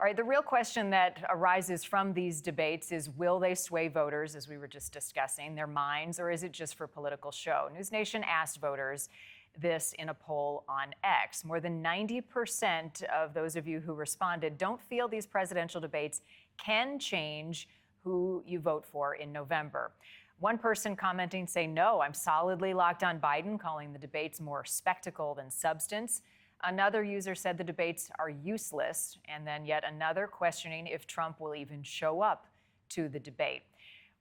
All right, the real question that arises from these debates is, will they sway voters, as we were just discussing, their minds, or is it just for political show? NewsNation asked voters this in a poll on X. More than 90% of those of you who responded don't feel these presidential debates can change who you vote for in November. One person commenting saying, no, I'm solidly locked on Biden, calling the debates more spectacle than substance. Another user said the debates are useless, and then yet another questioning if Trump will even show up to the debate.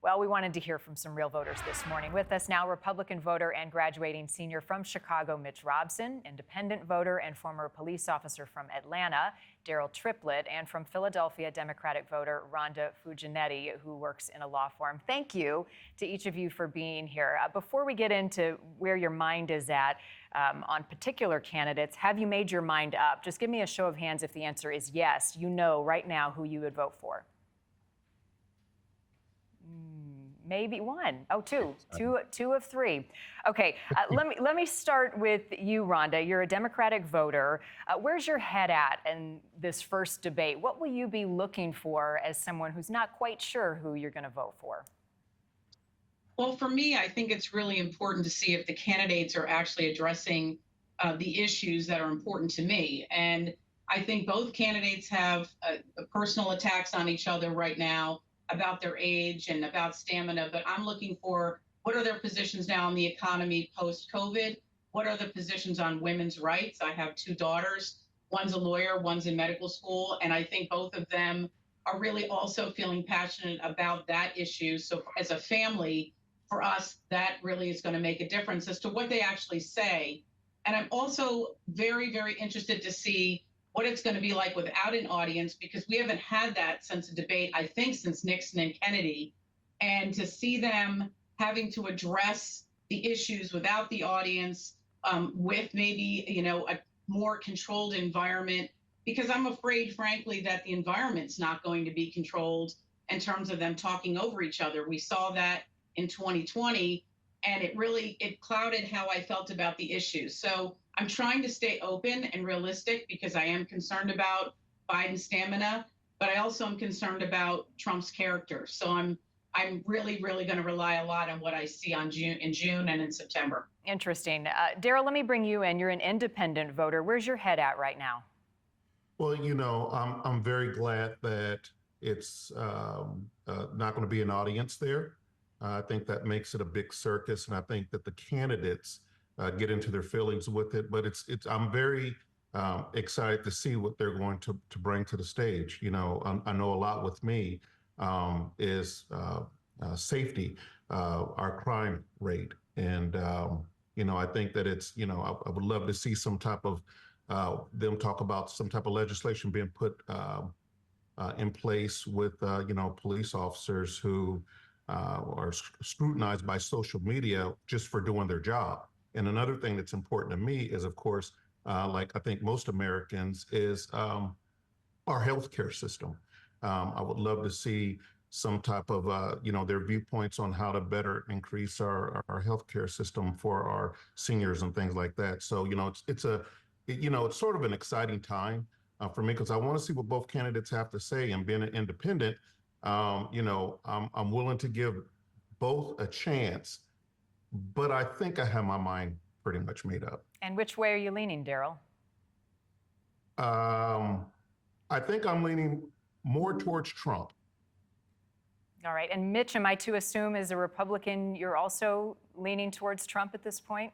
Well, we wanted to hear from some real voters this morning. With us now, Republican voter and graduating senior from Chicago, Mitch Robson, independent voter and former police officer from Atlanta, Daryll Triplett, and from Philadelphia, Democratic voter Rhonda Fuginetti, who works in a law firm. Thank you to each of you for being here. Before we get into where your mind is at on particular candidates, have you made your mind up? Just give me a show of hands if the answer is yes. You know right now who you would vote for. Maybe one. Oh, two of three. Okay, let me start with you, Rhonda. You're a Democratic voter. Where's your head at in this first debate? What will you be looking for as someone who's not quite sure who you're going to vote for? Well, for me, I think it's really important to see if the candidates are actually addressing the issues that are important to me. And I think both candidates have personal attacks on each other right now about their age and about stamina, but I'm looking for what are their positions now on the economy post-COVID? What are the positions on women's rights? I have two daughters. One's a lawyer, one's in medical school, and I think both of them are really also feeling passionate about that issue. So as a family, for us, that really is going to make a difference as to what they actually say. And I'm also very, very interested to see what it's going to be like without an audience, because we haven't had that since a debate, I think, since Nixon and Kennedy. And to see them having to address the issues without the audience, with maybe, a more controlled environment, because I'm afraid, frankly, that the environment's not going to be controlled in terms of them talking over each other. We saw that in 2020, and it clouded how I felt about the issues. So I'm trying to stay open and realistic because I am concerned about Biden's stamina, but I also am concerned about Trump's character. So I'm really, really going to rely a lot on what I see in June and in September. Interesting. Daryll, let me bring you in. You're an independent voter. Where's your head at right now? Well, I'm very glad that it's not going to be an audience there. I think that makes it a big circus, and I think that the candidates get into their feelings with it. But I'm very excited to see what they're going to bring to the stage. I know a lot with me is safety, our crime rate, and I think that it's I would love to see some type of them talk about some type of legislation being put in place with police officers who are scrutinized by social media just for doing their job. And another thing that's important to me is, of course, like I think most Americans, is our healthcare system. I would love to see some type of, their viewpoints on how to better increase our healthcare system for our seniors and things like that. So, it's sort of an exciting time for me, because I want to see what both candidates have to say. And being an independent, I'm willing to give both a chance, but I think I have my mind pretty much made up. And which way are you leaning, Daryll? I think I'm leaning more towards Trump. All right. And Mitch, am I to assume as a Republican, you're also leaning towards Trump at this point?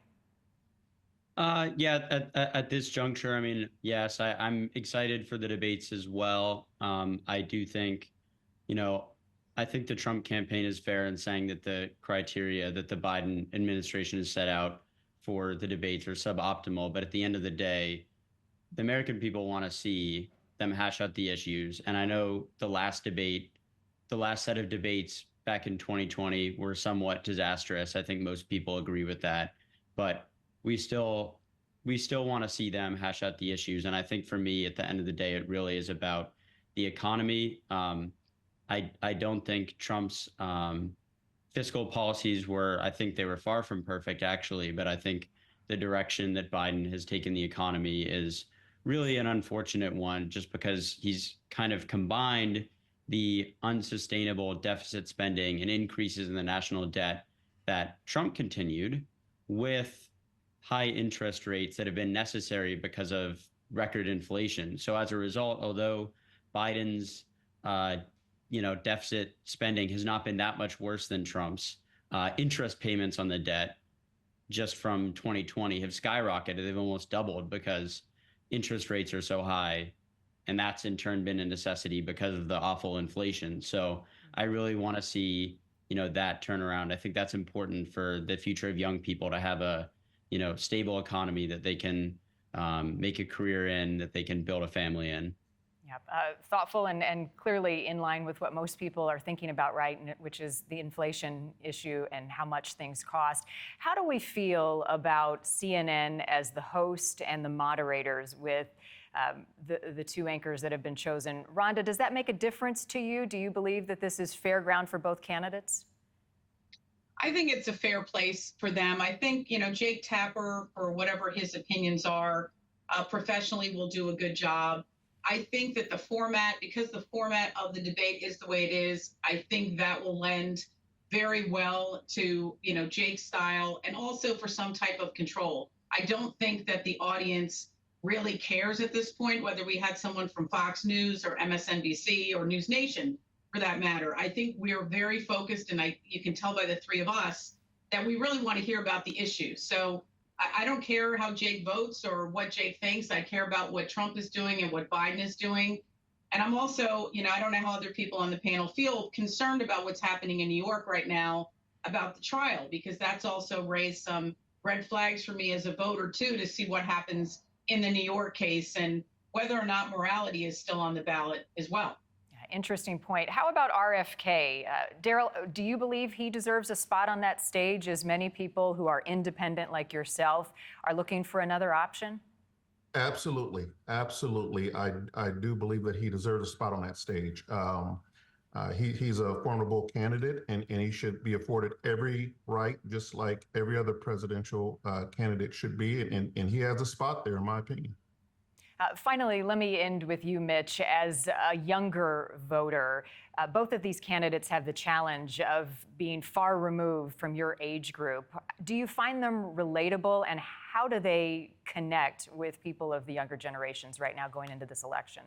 Yeah, at this juncture, I mean, yes, I'm excited for the debates as well. I do think, I think the Trump campaign is fair in saying that the criteria that the Biden administration has set out for the debates are suboptimal. But at the end of the day, the American people want to see them hash out the issues. And I know the last set of debates back in 2020 were somewhat disastrous. I think most people agree with that. But we still want to see them hash out the issues. And I think for me, at the end of the day, it really is about the economy. I don't think Trump's fiscal policies I think they were far from perfect, actually, but I think the direction that Biden has taken the economy is really an unfortunate one just because he's kind of combined the unsustainable deficit spending and increases in the national debt that Trump continued with high interest rates that have been necessary because of record inflation. So as a result, although Biden's deficit spending has not been that much worse than Trump's, interest payments on the debt just from 2020 have skyrocketed. They've almost doubled because interest rates are so high. And that's in turn been a necessity because of the awful inflation. So I really want to see, that turnaround. I think that's important for the future of young people to have a, stable economy that they can make a career in, that they can build a family in. Yep. Thoughtful and clearly in line with what most people are thinking about, right, which is the inflation issue and how much things cost. How do we feel about CNN as the host and the moderators with the two anchors that have been chosen? Rhonda, does that make a difference to you? Do you believe that this is fair ground for both candidates? I think it's a fair place for them. I think, Jake Tapper, or whatever his opinions are, professionally will do a good job. I think that the format, because the format of the debate is the way it is, I think that will lend very well to, Jake's style and also for some type of control. I don't think that the audience really cares at this point, whether we had someone from Fox News or MSNBC or NewsNation for that matter. I think we are very focused, and you can tell by the three of us that we really want to hear about the issues. So I don't care how Jake votes or what Jake thinks. I care about what Trump is doing and what Biden is doing. And I'm also, I don't know how other people on the panel feel, concerned about what's happening in New York right now about the trial, because that's also raised some red flags for me as a voter, too, to see what happens in the New York case and whether or not morality is still on the ballot as well. Interesting point. How about RFK? Daryll, do you believe he deserves a spot on that stage, as many people who are independent like yourself are looking for another option? Absolutely. Absolutely. I do believe that he deserves a spot on that stage. He's a formidable candidate, and he should be afforded every right, just like every other presidential candidate should be. And he has a spot there, in my opinion. Finally, let me end with you, Mitch. As a younger voter, both of these candidates have the challenge of being far removed from your age group. Do you find them relatable, and how do they connect with people of the younger generations right now going into this election?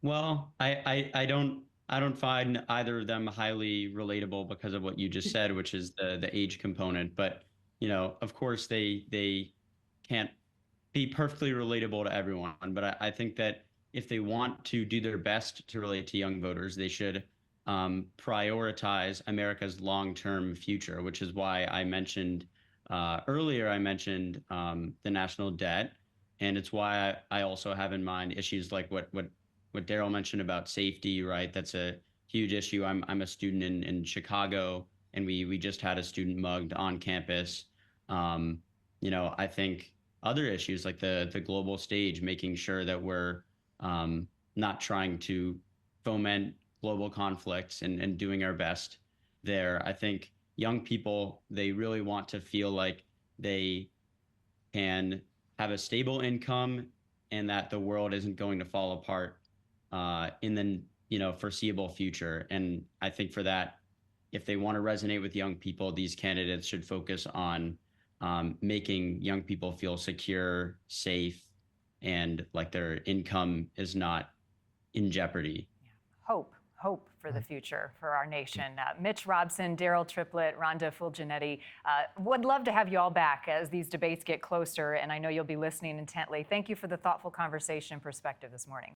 Well, I don't find either of them highly relatable because of what you just said, which is the age component. But of course, they can't be perfectly relatable to everyone. But I think that if they want to do their best to relate to young voters, they should prioritize America's long-term future, which is why I mentioned earlier, the national debt. And it's why I also have in mind issues like what Daryll mentioned about safety, right? That's a huge issue. I'm a student in Chicago, and we just had a student mugged on campus. I think other issues like the global stage, making sure that we're not trying to foment global conflicts and doing our best there. I think young people, they really want to feel like they can have a stable income and that the world isn't going to fall apart in the foreseeable future. And I think for that, if they want to resonate with young people, these candidates should focus on making young people feel secure, safe, and like their income is not in jeopardy. Yeah. Hope for the future for our nation. Mitch Robson, Daryll Triplett, Rhonda Fulgenetti, would love to have you all back as these debates get closer, and I know you'll be listening intently. Thank you for the thoughtful conversation and perspective this morning.